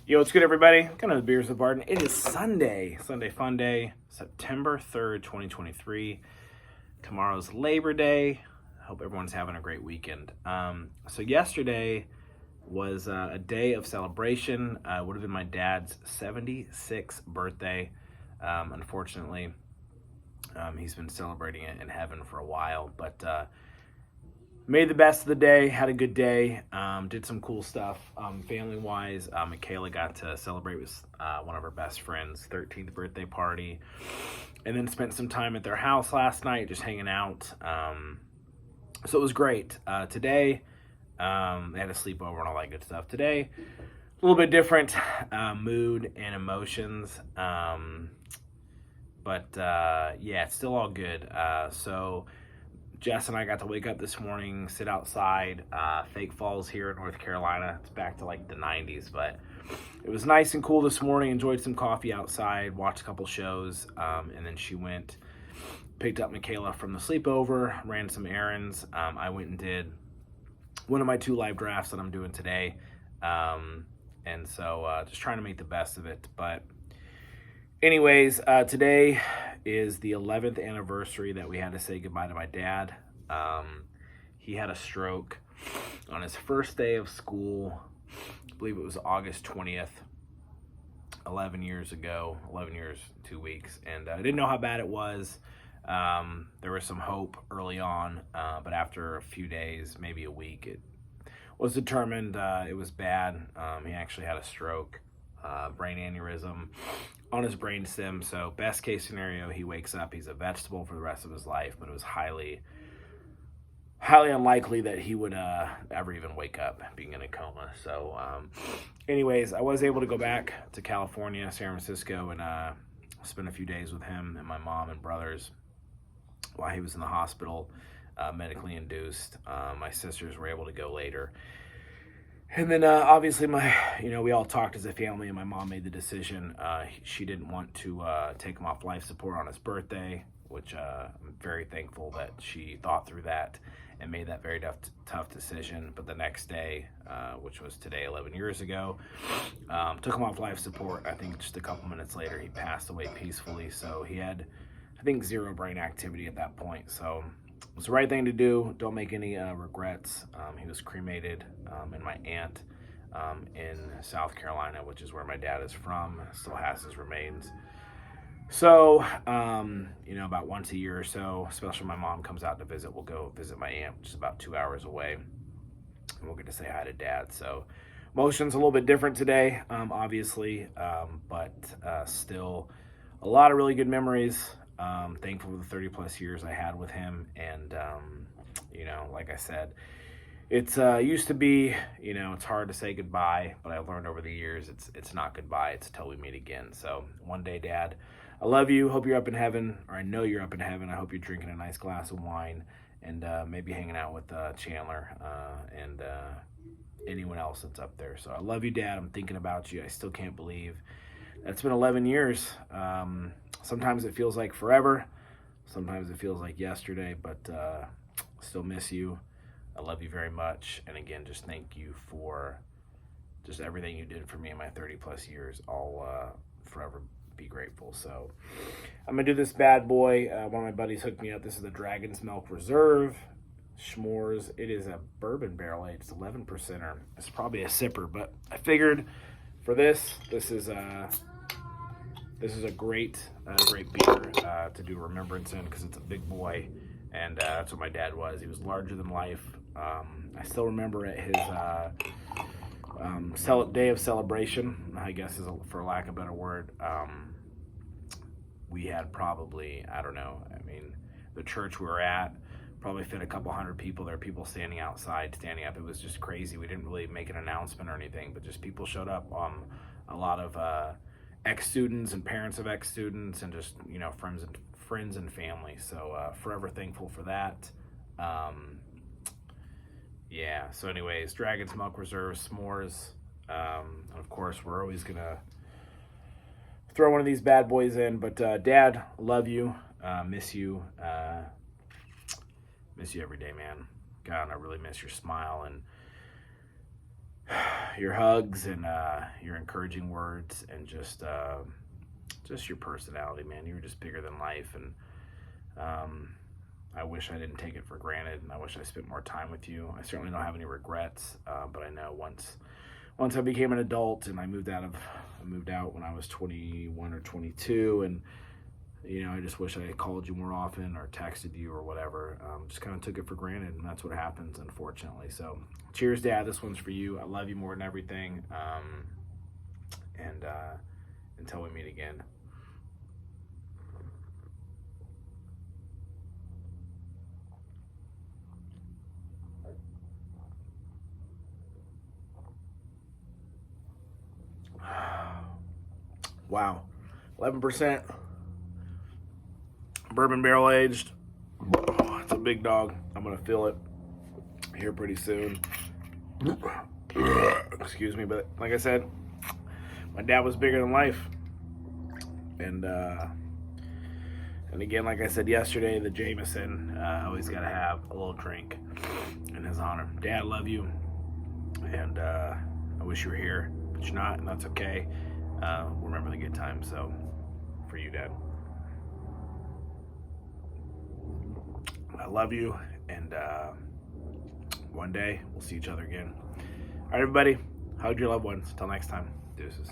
Yo, what's good, everybody? Kind of the beers with Barton. It is Sunday Fun Day, September 3rd, 2023. Tomorrow's Labor Day. I hope everyone's having a great weekend. So yesterday was a day of celebration. It would have been my dad's 76th birthday. Unfortunately, he's been celebrating it in heaven for a while, but made the best of the day, had a good day, did some cool stuff family-wise. Michaela got to celebrate with one of her best friends' 13th birthday party, and then spent some time at their house last night just hanging out. So it was great. Today, they had a sleepover and all that good stuff. Today, a little bit different mood and emotions, but yeah, it's still all good. So Jess and I got to wake up this morning, sit outside, Fake Falls here in North Carolina. It's back to like the 90s, but it was nice and cool this morning. Enjoyed some coffee outside, watched a couple shows, and then she went, picked up Michaela from the sleepover, ran some errands. I went and did one of my 2 live drafts that I'm doing today, and so just trying to make the best of it. But anyways, today is the 11th anniversary that we had to say goodbye to my dad. He had a stroke on his first day of school. I believe it was August 20th, 11 years ago, 11 years, 2 weeks. And I didn't know how bad it was. There was some hope early on, but after a few days, maybe a week, it was determined it was bad. He actually had a stroke. Brain aneurysm on his brain stem. So best case scenario, he wakes up, he's a vegetable for the rest of his life, but it was highly unlikely that he would ever even wake up being in a coma. So anyways, I was able to go back to California, San Francisco, and spend a few days with him and my mom and brothers while he was in the hospital, medically induced. My sisters were able to go later. And then obviously we all talked as a family, and my mom made the decision. She didn't want to take him off life support on his birthday, which I'm very thankful that she thought through that and made that very tough decision. But the next day, which was today, 11 years ago, took him off life support. I think just a couple minutes later, he passed away peacefully. So he had, I think, 0 brain activity at that point. So it was the right thing to do. Don't make any regrets. He was cremated, and my aunt in South Carolina, which is where my dad is from, still has his remains. So, about once a year or so, especially when my mom comes out to visit, we'll go visit my aunt, which is about 2 hours away, and we'll get to say hi to Dad. So emotions a little bit different today, obviously, but still a lot of really good memories. Thankful for the 30 plus years I had with him. And, like I said, it's used to be, it's hard to say goodbye, but I've learned over the years, it's not goodbye. It's until we meet again. So one day, Dad, I love you. Hope you're up in heaven, or I know you're up in heaven. I hope you're drinking a nice glass of wine and maybe hanging out with Chandler and anyone else that's up there. So I love you, Dad. I'm thinking about you. I still can't believe that's been 11 years. Sometimes it feels like forever. Sometimes it feels like yesterday, but still miss you. I love you very much. And again, just thank you for just everything you did for me in my 30 plus years. I'll forever be grateful. So I'm going to do this bad boy. One of my buddies hooked me up. This is the Dragon's Milk Reserve S'mores. It is a bourbon barrel aged 11%er. It's probably a sipper, but I figured for this is a great beer to do remembrance in, because it's a big boy, and that's what my dad was. He was larger than life. I still remember at his day of celebration, I guess is for lack of a better word, we had probably, I don't know, the church we were at probably fit a couple hundred people. There were people standing outside, standing up. It was just crazy. We didn't really make an announcement or anything, but just people showed up. A lot of ex-students and parents of ex-students, and just friends and family. So forever thankful for that. Yeah, so anyways, Dragon's Milk Reserve S'mores. And of course, we're always gonna throw one of these bad boys in. But Dad, love you, miss you every day, man. God, I really miss your smile, and your hugs and your encouraging words and just your personality, man. You were just bigger than life, and I wish I didn't take it for granted, and I wish I spent more time with you. I certainly don't have any regrets, but I know once I became an adult and I moved out when I was 21 or 22, and I just wish I had called you more often or texted you or whatever. Just kind of took it for granted, and that's what happens, unfortunately. So, cheers, Dad. This one's for you. I love you more than everything. And until we meet again. Wow, 11%. Bourbon barrel aged. Oh, it's a big dog. I'm gonna feel it here pretty soon. Excuse me, but like I said, my dad was bigger than life, and again, like I said yesterday, the Jameson always gotta have a little drink in his honor. Dad, I love you, and I wish you were here, but you're not, and that's okay. Remember the good times. So, for you, Dad. I love you, and one day we'll see each other again. All right, everybody, hug your loved ones. Until next time, deuces.